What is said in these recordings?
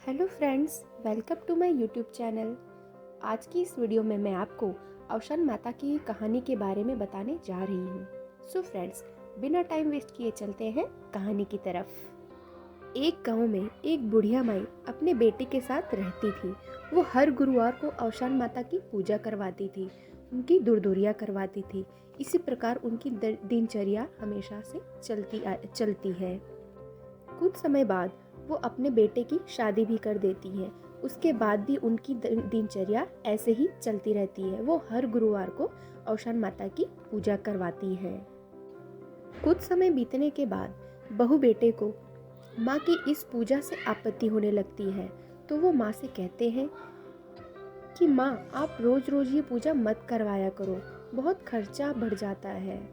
Hello friends, welcome to my YouTube channel. आज की इस वीडियो में मैं आपको औशन माता की कहानी के बारे में बताने जा रही हूँ। सो फ्रेंड्स, बिना टाइम वेस्ट किए चलते हैं कहानी की तरफ। एक गांव में एक बुढ़िया माई अपने बेटे के साथ रहती थी। वो हर गुरुवार को औशन माता की पूजा करवाती थी, उनकी दुर्दुरिया करवाती थी। इसी प्रकार उनकी दिनचर्या हमेशा से चलती है। कुछ समय बाद वो अपने बेटे की शादी भी कर देती है। उसके बाद भी उनकी दिनचर्या ऐसे ही चलती रहती है। वो हर गुरुवार को औशन माता की पूजा करवाती है। कुछ समय बीतने के बाद बहू बेटे को माँ की इस पूजा से आपत्ति होने लगती है। तो वो माँ से कहते हैं कि माँ, आप रोज रोज ये पूजा मत करवाया करो, बहुत खर्चा बढ़ जाता है।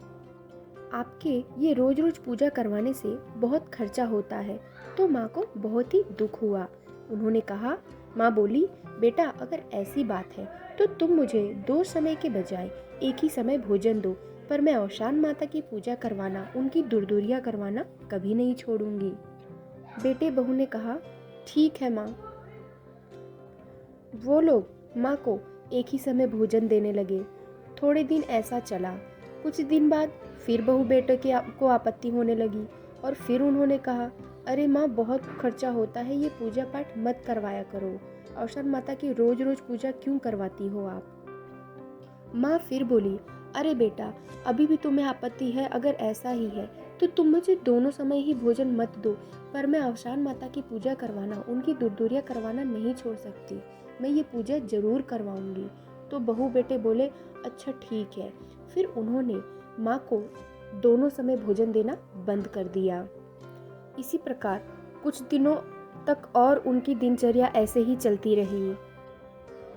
आपके ये रोज रोज पूजा करवाने से बहुत खर्चा होता है। तो माँ को बहुत ही दुख हुआ। उन्होंने कहा, माँ बोली, बेटा अगर ऐसी बात है तो तुम मुझे 2 समय के बजाय एक ही समय भोजन दो, पर मैं औशान माता की पूजा करवाना, उनकी दुर्दुरिया करवाना कभी नहीं छोड़ूंगी। बेटे बहू ने कहा, ठीक है माँ। वो लोग माँ को एक ही समय भोजन देने लगे। थोड़े दिन ऐसा चला। कुछ दिन बाद फिर बहू बेटे को आपत्ति होने लगी और फिर उन्होंने कहा, अरे माँ, बहुत खर्चा होता है, ये पूजा पाठ मत करवाया करो। औशन माता की रोज रोज पूजा क्यों करवाती हो आप? माँ फिर बोली, अरे बेटा, अभी भी तुम्हें आपत्ति है? अगर ऐसा ही है तो तुम मुझे दोनों समय ही भोजन मत दो, पर मैं औशान माता की पूजा करवाना, उनकी दुर्दुरिया करवाना नहीं छोड़ सकती। मैं ये पूजा जरूर करवाऊंगी। तो बहू बेटे बोले, अच्छा ठीक है। फिर उन्होंने माँ को दोनों समय भोजन देना बंद कर दिया। इसी प्रकार कुछ दिनों तक और उनकी दिनचर्या ऐसे ही चलती रही।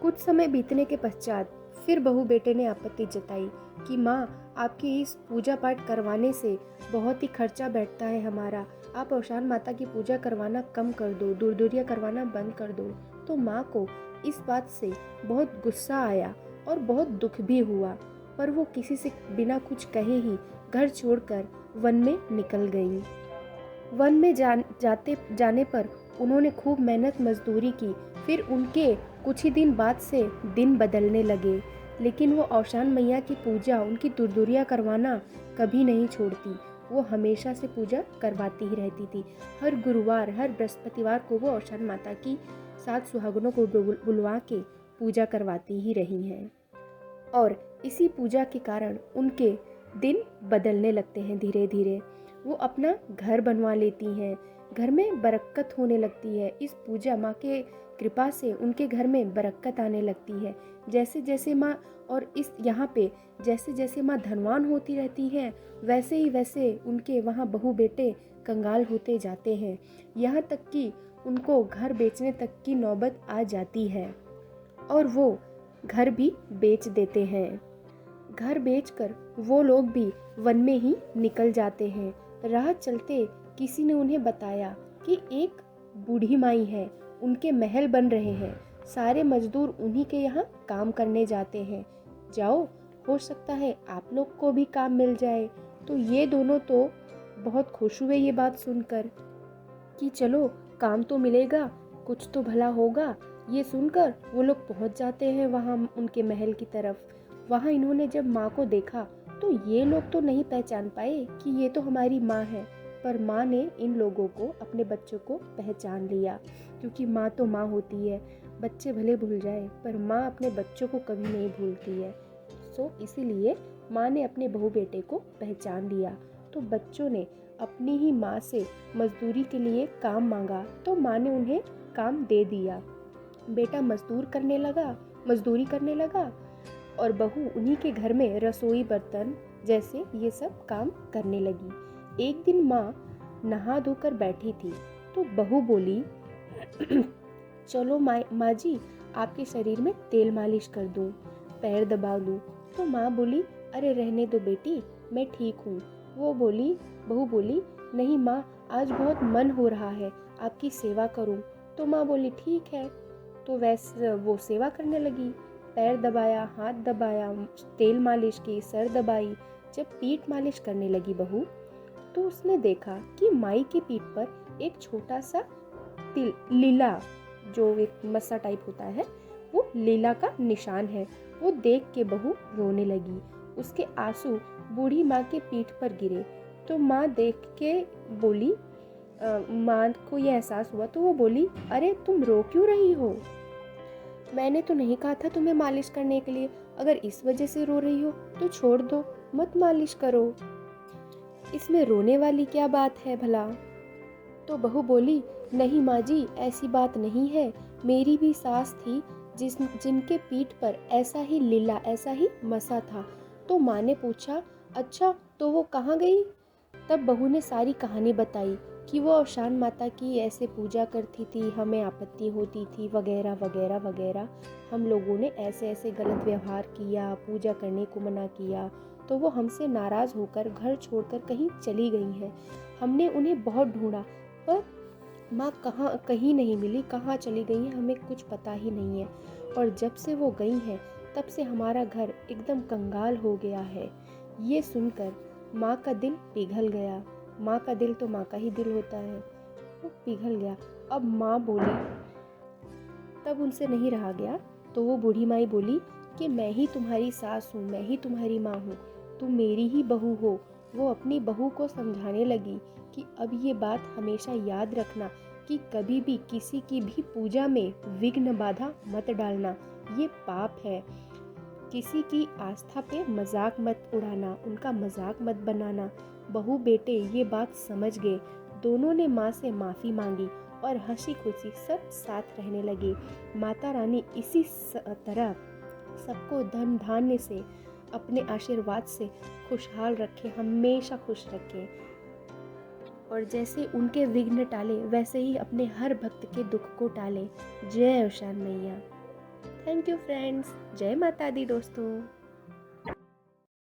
कुछ समय बीतने के पश्चात फिर बहू बेटे ने आपत्ति जताई कि माँ, आपकी इस पूजा पाठ करवाने से बहुत ही खर्चा बैठता है हमारा। आप औशान माता की पूजा करवाना कम कर दो, दुर्दुरिया करवाना बंद कर दो। तो माँ को इस बात से बहुत गुस्सा आया और बहुत दुख भी हुआ, पर वो किसी से बिना कुछ कहे ही घर छोड़कर वन में निकल गई। वन में जाने पर उन्होंने खूब मेहनत मजदूरी की। फिर उनके कुछ ही दिन बाद से दिन बदलने लगे, लेकिन वो औशान मैया की पूजा, उनकी दुर्दुरिया करवाना कभी नहीं छोड़ती। वो हमेशा से पूजा करवाती ही रहती थी। हर गुरुवार, हर बृहस्पतिवार को वो औशान माता की 7 सुहागनों को बुलवा के पूजा करवाती ही रही हैं। और इसी पूजा के कारण उनके दिन बदलने लगते हैं। धीरे धीरे वो अपना घर बनवा लेती हैं। घर में बरकत होने लगती है। इस पूजा, माँ के कृपा से उनके घर में बरकत आने लगती है। जैसे जैसे माँ और इस यहाँ पे जैसे जैसे माँ धनवान होती रहती हैं, वैसे ही वैसे उनके वहाँ बहू बेटे कंगाल होते जाते हैं। यहाँ तक कि उनको घर बेचने तक की नौबत आ जाती है और वो घर भी बेच देते हैं। घर बेचकर वो लोग भी वन में ही निकल जाते हैं। राह चलते किसी ने उन्हें बताया कि एक बूढ़ी माई है, उनके महल बन रहे हैं, सारे मजदूर उन्हीं के यहाँ काम करने जाते हैं। जाओ, हो सकता है आप लोग को भी काम मिल जाए। तो ये दोनों तो बहुत खुश हुए ये बात सुनकर कि चलो, काम तो मिलेगा, कुछ तो भला होगा। ये सुनकर वो लोग पहुंच जाते हैं वहाँ उनके महल की तरफ। वहाँ इन्होंने जब माँ को देखा तो ये लोग तो नहीं पहचान पाए कि ये तो हमारी माँ है, पर माँ ने इन लोगों को, अपने बच्चों को पहचान लिया, क्योंकि माँ तो माँ होती है। बच्चे भले भूल जाए, पर माँ अपने बच्चों को कभी नहीं भूलती है। सो इसीलिए माँ ने अपने बहू बेटे को पहचान लिया। तो बच्चों ने अपनी ही माँ से मजदूरी के लिए काम मांगा, तो माँ ने उन्हें काम दे दिया। बेटा मजदूरी करने लगा और बहू उन्हीं के घर में रसोई, बर्तन जैसे ये सब काम करने लगी। एक दिन माँ नहा धोकर बैठी थी तो बहू बोली, चलो माँ जी, आपके शरीर में तेल मालिश कर दूं, पैर दबा दूं। तो माँ बोली, अरे रहने दो बेटी, मैं ठीक हूँ। बहू बोली, नहीं माँ, आज बहुत मन हो रहा है, आपकी सेवा करूँ। तो माँ बोली, ठीक है। तो वैसे वो सेवा करने लगी। पैर दबाया, हाथ दबाया, तेल मालिश की, सर दबाई। जब पीठ मालिश करने लगी बहू, तो उसने देखा कि माई की पीठ पर एक छोटा सा लीला जो एक मस्सा टाइप होता है, वो लीला का निशान है। वो देख के बहू रोने लगी। उसके आंसू बूढ़ी माँ के पीठ पर गिरे तो माँ देख के बोली, माँ को ये एहसास हुआ तो वो बोली, अरे तुम रो क्यों रही हो? मैंने तो नहीं कहा था तुम्हें मालिश करने के लिए। अगर इस वजह से रो रही हो तो छोड़ दो, मत मालिश करो। इसमें रोने वाली क्या बात है भला? तो बहू बोली, नहीं माँ जी, ऐसी बात नहीं है। मेरी भी सास थी जिनके पीठ पर ऐसा ही लीला, ऐसा ही मसा था। तो माँ ने पूछा, अच्छा तो वो कहाँ गई? तब बहू ने सारी कहानी बताई कि वो अवसान माता की ऐसे पूजा करती थी, हमें आपत्ति होती थी, वगैरह वगैरह वगैरह। हम लोगों ने ऐसे ऐसे गलत व्यवहार किया, पूजा करने को मना किया, तो वो हमसे नाराज़ होकर घर छोड़कर कहीं चली गई हैं। हमने उन्हें बहुत ढूंढा पर माँ कहीं नहीं मिली। कहाँ चली गई हैं हमें कुछ पता ही नहीं है। और जब से वो गई हैं तब से हमारा घर एकदम कंगाल हो गया है। ये सुनकर माँ का दिल पिघल गया। माँ का दिल तो माँ का ही दिल होता है, वो पिघल गया। अब माँ बोली, तब उनसे नहीं रहा गया तो वो बूढ़ी माई बोली कि मैं ही तुम्हारी सास हूँ, मैं ही तुम्हारी माँ हूँ, तुम मेरी ही बहू हो। वो अपनी बहू को समझाने लगी कि अब ये बात हमेशा याद रखना कि कभी भी किसी की भी पूजा में विघ्न बाधा मत डालना, ये पाप है। किसी की आस्था पे मजाक मत उड़ाना, उनका मजाक मत बनाना। बहू बेटे ये बात समझ गए। दोनों ने माँ से माफ़ी मांगी और हंसी खुशी सब साथ रहने लगे। माता रानी इसी तरह सबको धन धान्य से, अपने आशीर्वाद से खुशहाल रखे, हमेशा खुश रखे। और जैसे उनके विघ्न टाले वैसे ही अपने हर भक्त के दुख को टाले। जय उषा मैया। Thank you friends. जय माता दी दोस्तों।